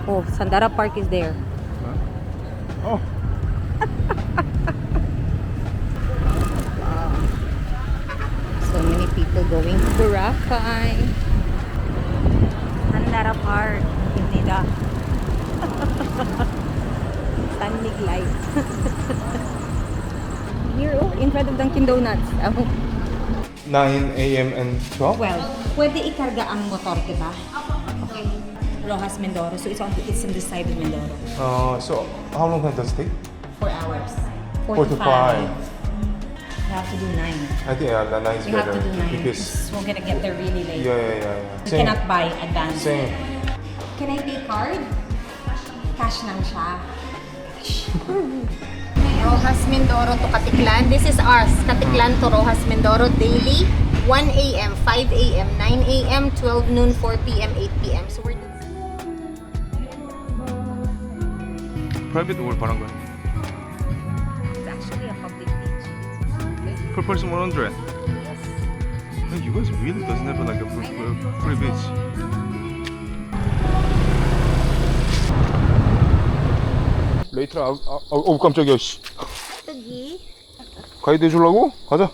Oh, Sandara Park is there. Oh. So many people going to Boracay. Sandara Park. Hindi Sunlight. Here, oh, in front of Dunkin' Donuts. 9 a.m. and 12? Well, pwede ikarga ang motor, diba? Okay. Rojas Mindoro. So it's on the side of Mindoro. So how long does it take? 4 hours. 4 to 5. You have to do 9. I think 9 is You have better. to do 9 because because we're gonna get there really late. yeah. You cannot buy advance. Same. Can I pay card? Cash lang siya. Rojas Mindoro to Katiklan. This is ours. Katiklan to Rojas Mindoro daily. 1 a.m., 5 a.m., 9 a.m., 12 noon, 4 p.m., 8 p.m. So we're doing... Private or barangay? It's actually a public beach. Per person 100. Yes. Man, you guys really doesn't have like a free beach. 레이트라 깜짝이야 씨. Tagi. 가이드 해주려고? 가자.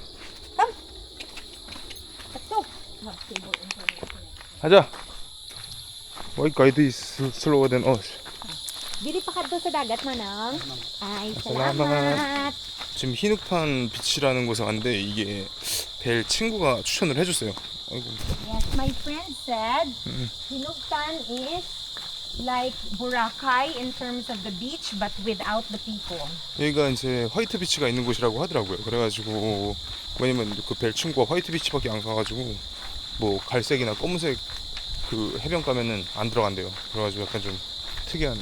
가자. Why guide is slower than us? Dili pa kadto sa dagat manang. Ay, salamat. salamat. 지금 흰흑판 비치라는 곳에 왔는데 이게 벨 친구가 추천을 해줬어요. 아이고. Yes, my friend said Hinugtan is like Boracay in terms of the beach but without the people. 여기가 이제 화이트 비치가 있는 곳이라고 하더라고요. 그래가지고 왜냐면 그 벨 친구가 화이트 비치밖에 안 가가지고 뭐 갈색이나 검은색 그 해변 가면은 안 들어간대요. 그래가지고 약간 좀 특이한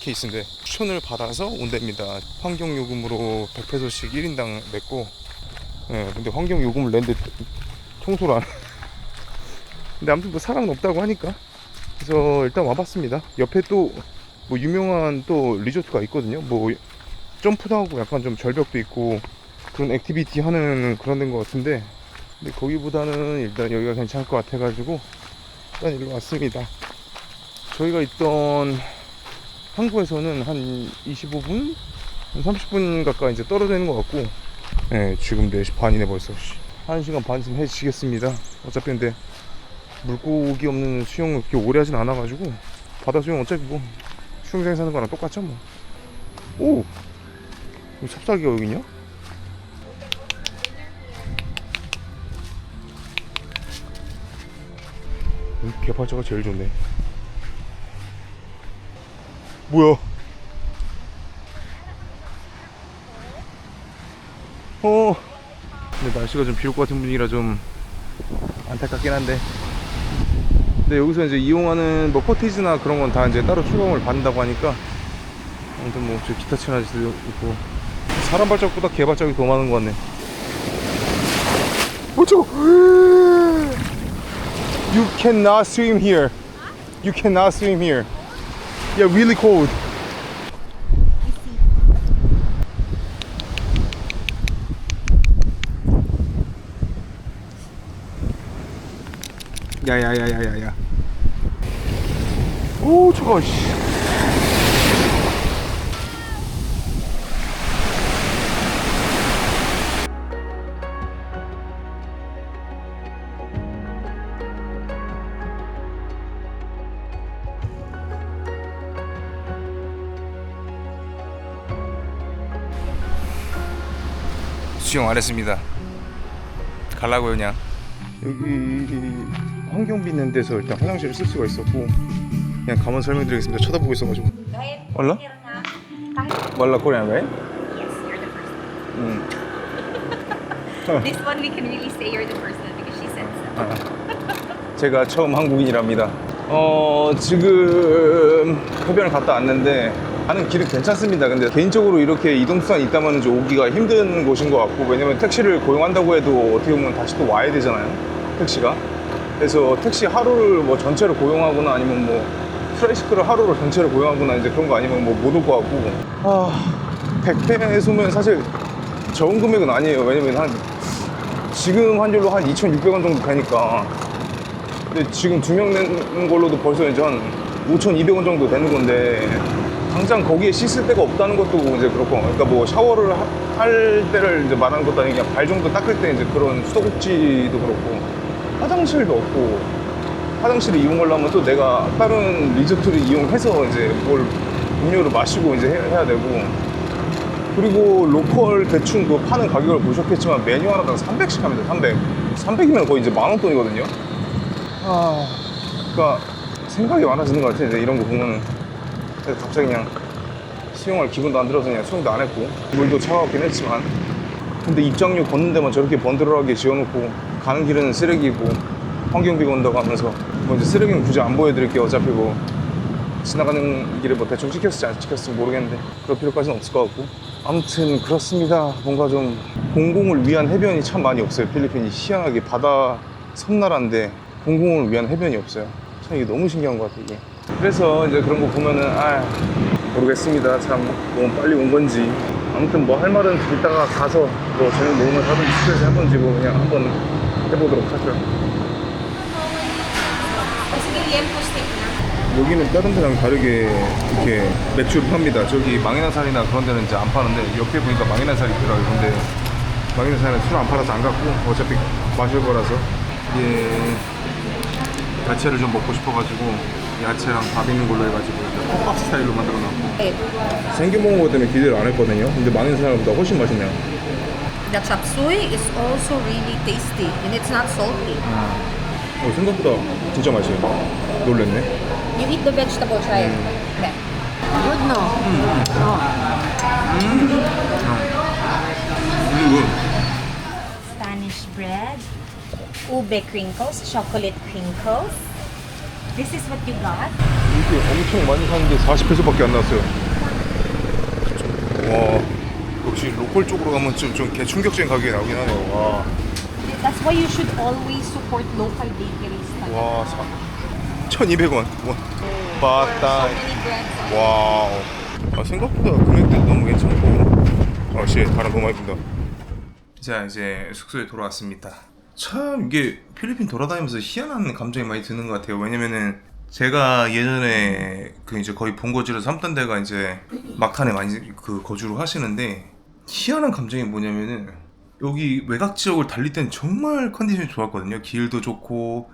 케이스인데 추천을 받아서 온답니다. 환경요금으로 100페소씩 1인당 냈고, 예, 근데 환경요금을 냈는데 청소를 안 해. 근데 아무튼 뭐 사랑은 없다고 하니까 그래서 일단 와봤습니다. 옆에 또 뭐 유명한 또 리조트가 있거든요. 뭐 점프도 하고 약간 좀 절벽도 있고 그런 액티비티 하는 그런 데인 것 같은데, 근데 거기보다는 일단 여기가 괜찮을 것 같아가지고 일단 일로 왔습니다. 저희가 있던 항구에서는 한 25분? 한 30분 가까이 이제 떨어져 있는 것 같고, 네, 지금 4시 반이네 벌써. 1시간 반쯤 해지겠습니다. 어차피 근데 물고기 없는 수영을 그렇게 오래 하진 않아가지고 바다 수영 어차피 뭐 수영장에서 하는 거랑 똑같죠 뭐. 오! 여기 삽살개가 여기 있냐? 여기 개팔자가 제일 좋네. 뭐야? 근데 날씨가 좀 비올 것 같은 분위기라 좀 안타깝긴 한데, 근데 여기서 이제 이용하는 뭐 코티지나 그런 건 다 이제 따로 추가금을 받는다고 하니까 아무튼 뭐 저 기타 치는 아저씨도 있고 사람 발자국보다 개 발자국이 더 많은 것 같네. 저거? You cannot swim here. You cannot swim here. Yeah, really cold. 야야야야야야. 오, 저거 씨. 수영 안 했습니다. 갈라고요 그냥. 여기 환경비 있는 데서 일단 화장실을 쓸 수가 있었고, 그냥 가만 설명드리겠습니다. 쳐다보고 있어가지고. 얼라? 말라 코리안, right? Yes, you're the first one. This one we can really say you're the first one because she said so. 제가 처음 한국인이랍니다. 지금 해변을 갔다 왔는데 가는 길은 괜찮습니다. 근데 개인적으로 이렇게 이동수단이 있다면 좀 오기가 힘든 곳인 것 같고, 왜냐면 택시를 고용한다고 해도 어떻게 보면 다시 또 와야 되잖아요, 택시가. 그래서 택시 하루를 뭐 전체를 고용하거나 아니면 뭐 트라이시클을 하루를 전체를 고용하거나 이제 그런 거 아니면 뭐 못 올 것 같고, 100페소면 사실 적은 금액은 아니에요. 왜냐면 지금 환율로 한 2,600원 정도 되니까. 근데 지금 2명 내는 걸로도 벌써 이제 한 5,200원 정도 되는 건데 당장 거기에 씻을 데가 없다는 것도 이제 그렇고, 그러니까 뭐 샤워를 할 때를 이제 말하는 것도 아니고 그냥 발 정도 닦을 때 이제 그런 수도꼭지도 그렇고 화장실도 없고, 화장실을 이용하려면 또 내가 다른 리조트를 이용해서 이제 뭘 음료를 마시고 이제 해야 되고, 그리고 로컬 대충 그 파는 가격을 보셨겠지만 메뉴 하나당 300씩 합니다. 300이면 거의 이제 만원 돈이거든요. 그러니까 생각이 많아지는 것 같아요. 이제 이런 거 보면은. 그래서 갑자기 그냥 수영할 기분도 안 들어서 그냥 수영도 안 했고, 물도 차갑긴 했지만, 근데 입장료 걷는 데만 저렇게 번들어하게 지어놓고 가는 길은 쓰레기고 환경비 건다고 하면서 뭐 이제 쓰레기는 굳이 안 보여드릴게요. 어차피 뭐 지나가는 길에 뭐 대충 찍혔을지 안 찍혔을지 모르겠는데 그럴 필요까지는 없을 것 같고, 아무튼 그렇습니다. 뭔가 좀 공공을 위한 해변이 참 많이 없어요. 필리핀이 희한하게 바다 섬나라인데 공공을 위한 해변이 없어요. 참 이게 너무 신기한 것 같아요, 이게. 그래서 이제 그런 거 보면은 모르겠습니다. 참 너무 빨리 온 건지. 아무튼 뭐 할 말은 이따가 가서 뭐 저녁 먹으면서 하든지 숙소에서 하든지 뭐 그냥 한번 해보도록 하죠. 여기는 다른 데랑 다르게 이렇게 맥주를 팝니다. 저기 망이나살이나 그런 데는 이제 안 파는데, 옆에 보니까 망이나살이 있더라고요. 근데 망이나살은 술 안 팔아서 안 갔고 어차피 마실 거라서 야채를 좀 먹고 싶어가지고 야채랑 밥 있는 걸로 해가지고 컵밥 스타일로 만들어놨고, 생겨 먹은 것 때문에 기대를 안 했거든요. 근데 망이나살보다 훨씬 맛있네요. The chop suey is also really tasty and it's not salty. 생각보다 진짜 맛있어요. 놀랬네. You eat the vegetable, try it. Okay. Good, no? Spanish bread, ube crinkles, chocolate crinkles. This is what you got. 이게 엄청 많이 사는데 40페소밖에 안 나왔어요. 와, 역시 로컬 쪽으로 가면 좀 개충격적인 가격이 나오긴 하네요. 와, That's why you should always support local bakeries. 와, 1,200원. 빠따. So many breads. 와우. 생각보다 금액도 너무 괜찮고, 역시 다른 고마입니다. 자, 이제 숙소에 돌아왔습니다. 참 이게 필리핀 돌아다니면서 희한한 감정이 많이 드는 것 같아요. 왜냐면은 제가 예전에 그 이제 거의 본거지로 삼던 데가 이제 막탄에 많이 그 거주를 하시는데, 희한한 감정이 뭐냐면은 여기 외곽 지역을 달릴 땐 정말 컨디션이 좋았거든요. 길도 좋고,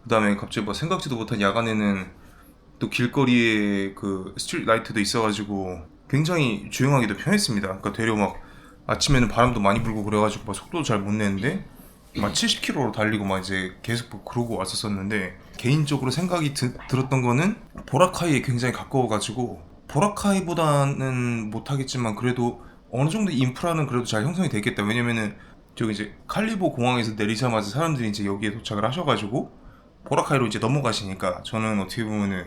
그 다음에 갑자기 뭐 생각지도 못한 야간에는 또 길거리에 그 스트리트 라이트도 있어가지고 굉장히 주행하기도 편했습니다. 그러니까 되려 막 아침에는 바람도 많이 불고 그래가지고 막 속도도 잘 못 내는데 막 70km로 달리고 막 이제 계속 뭐 그러고 왔었었는데, 개인적으로 생각이 들었던 거는 보라카이에 굉장히 가까워가지고, 보라카이보다는 못하겠지만 그래도 어느 정도 인프라는 그래도 잘 형성이 되겠다. 왜냐면은 저기 이제 칼리보 공항에서 내리자마자 사람들이 이제 여기에 도착을 하셔가지고 보라카이로 이제 넘어가시니까 저는 어떻게 보면은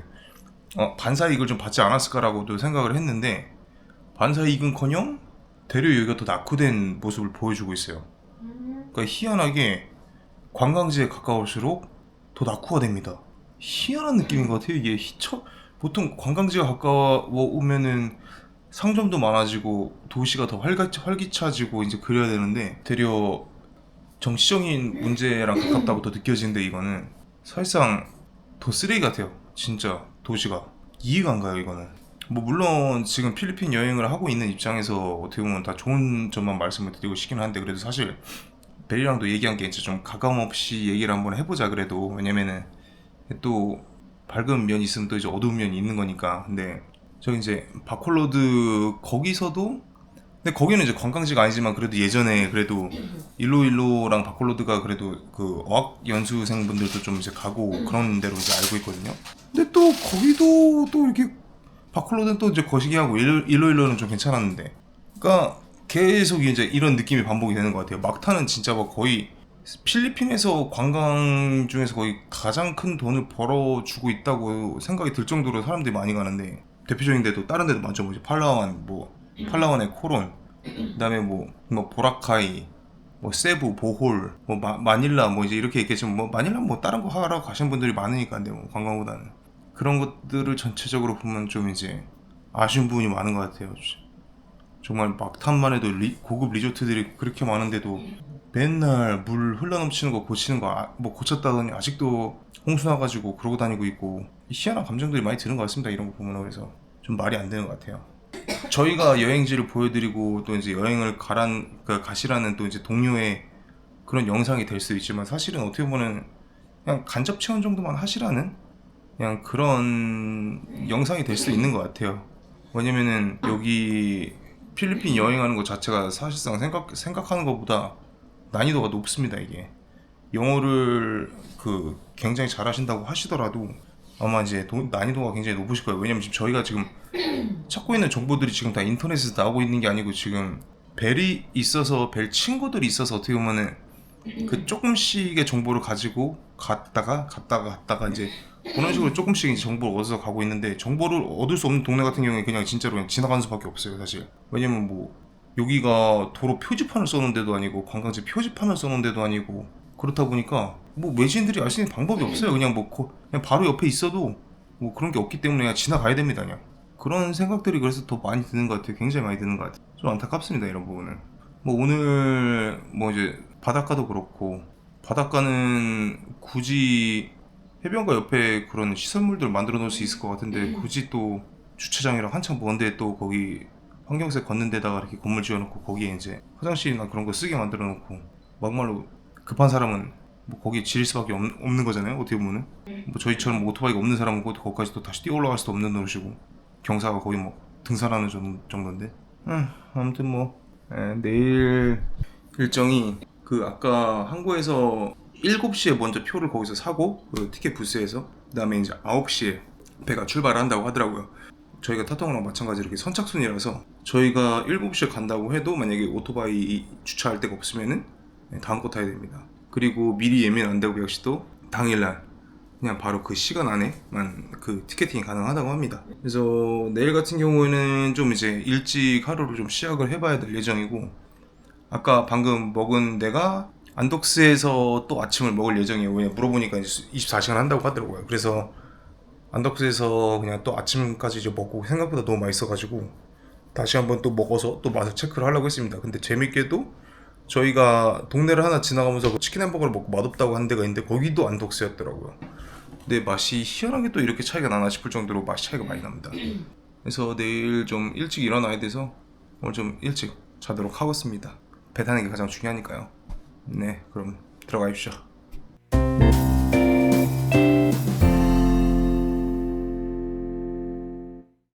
반사이익을 좀 받지 않았을까라고도 생각을 했는데, 반사이익은커녕 되려 여기가 더 낙후된 모습을 보여주고 있어요. 그러니까 희한하게 관광지에 가까울수록 더 낙후가 됩니다. 희한한 느낌인 것 같아요. 이게 보통 관광지가 가까워오면은 상점도 많아지고 도시가 더 활기차지고 이제 그래야 되는데, 되려 정치적인 문제랑 가깝다고 더 느껴지는데, 이거는 사실상 더 쓰레기 같아요. 진짜 도시가 이해가 안 가요. 이거는 뭐 물론 지금 필리핀 여행을 하고 있는 입장에서 어떻게 보면 다 좋은 점만 말씀을 드리고 싶긴 한데, 그래도 사실 벨이랑도 얘기한 게 이제 좀 가감없이 얘기를 한번 해보자. 그래도 왜냐면은 또 밝은 면이 있으면 또 이제 어두운 면이 있는 거니까. 근데 저기 이제 바콜로드 거기서도, 근데 거기는 이제 관광지가 아니지만 그래도 예전에 그래도 일로일로랑 바콜로드가 그래도 그 어학 연수생분들도 좀 이제 가고 그런 데로 이제 알고 있거든요. 근데 또 거기도 또 이렇게 바콜로드는 또 이제 거시기 하고 일로일로는 좀 괜찮았는데, 그러니까 계속 이제 이런 느낌이 반복이 되는 것 같아요. 막타는 진짜 막 거의 필리핀에서 관광 중에서 거의 가장 큰 돈을 벌어주고 있다고 생각이 들 정도로 사람들이 많이 가는데, 대표적인 데도 다른 데도 많죠. 뭐 이제 팔라완, 뭐 팔라완의 코론, 그다음에 뭐 보라카이, 뭐 세부, 보홀, 뭐 마닐라, 뭐 이제 이렇게 있겠지만, 뭐 마닐라 뭐 다른 거 하러 가신 분들이 많으니까. 근데 뭐 관광보다는 그런 것들을 전체적으로 보면 좀 이제 아쉬운 부분이 많은 것 같아요. 좀 정말 막탄만 해도 고급 리조트들이 그렇게 많은데도 맨날 물 흘러넘치는 거 고치는 거 뭐 고쳤다더니 아직도 홍수 나가지고 그러고 다니고 있고 희한한 감정들이 많이 드는 것 같습니다. 이런 거 보면. 그래서 좀 말이 안 되는 것 같아요. 저희가 여행지를 보여드리고 또 이제 여행을 가시라는 또 이제 동료의 그런 영상이 될 수 있지만 사실은 어떻게 보면 그냥 간접 체험 정도만 하시라는 그냥 그런 영상이 될 수 있는 것 같아요. 왜냐면은 여기 필리핀 여행하는 것 자체가 사실상 생각하는 것보다 난이도가 높습니다. 이게 영어를 굉장히 잘하신다고 하시더라도 아마 이제 난이도가 굉장히 높으실 거예요. 왜냐면 지금 저희가 지금 찾고 있는 정보들이 지금 다 인터넷에서 나오고 있는 게 아니고 지금 벨이 있어서 벨 친구들이 있어서 어떻게 보면은 그 조금씩의 정보를 가지고 갔다가 이제 그런 식으로 조금씩 이제 정보를 얻어서 가고 있는데 정보를 얻을 수 없는 동네 같은 경우에 그냥 진짜로 그냥 지나가는 수밖에 없어요 사실. 왜냐면 뭐 여기가 도로 표지판을 써놓은 데도 아니고 관광지 표지판을 써놓은 데도 아니고 그렇다 보니까 뭐 외지인들이 알 수 있는 방법이 없어요. 그냥 그냥 바로 옆에 있어도 뭐 그런 게 없기 때문에 그냥 지나가야 됩니다. 그냥 그런 생각들이 그래서 더 많이 드는 것 같아요. 굉장히 많이 드는 것 같아요. 좀 안타깝습니다 이런 부분은. 뭐 오늘 뭐 이제 바닷가도 그렇고 바닷가는 굳이 해변가 옆에 그런 시설물들 만들어 놓을 수 있을 것 같은데 굳이 또 주차장이랑 한참 먼데 또 거기 환경색 걷는 데다가 이렇게 건물 지어놓고 거기에 이제 화장실이나 그런 거 쓰게 만들어 놓고 막말로 급한 사람은 뭐 거기에 지릴 수밖에 없는 거잖아요. 어떻게 보면은 뭐 저희처럼 뭐 오토바이가 없는 사람은 거기까지 또 다시 뛰어 올라갈 수도 없는 노릇이고 경사가 거의 뭐 등산하는 정도인데 아무튼 뭐 내일 일정이 아까 항구에서 7시에 먼저 표를 거기서 사고 그 티켓 부스에서 그 다음에 이제 9시에 배가 출발한다고 하더라고요. 저희가 타통이랑 마찬가지로 이렇게 선착순이라서 저희가 7시에 간다고 해도 만약에 오토바이 주차할 데가 없으면은 다음 거 타야 됩니다. 그리고 미리 예매는 안 되고 역시도 당일날 그냥 바로 그 시간 안에만 그 티켓팅이 가능하다고 합니다. 그래서 내일 같은 경우에는 좀 이제 일찍 하루를 좀 시작을 해봐야 될 예정이고 아까 방금 먹은 데가 안덕스에서 또 아침을 먹을 예정이에요. 왜냐 물어보니까 24시간 한다고 하더라고요. 그래서 안덕스에서 그냥 또 아침까지 이제 먹고 생각보다 너무 맛있어가지고 다시 한번 또 먹어서 또 맛을 체크를 하려고 했습니다. 근데 재밌게도 저희가 동네를 하나 지나가면서 치킨 햄버거를 먹고 맛없다고 한 데가 있는데 거기도 안덕스였더라고요. 근데 맛이 희한하게 또 이렇게 차이가 나나 싶을 정도로 맛이 차이가 많이 납니다. 그래서 내일 좀 일찍 일어나야 돼서 오늘 좀 일찍 자도록 하겠습니다. 배 타는 게 가장 중요하니까요. 네, 그럼 들어가십시오.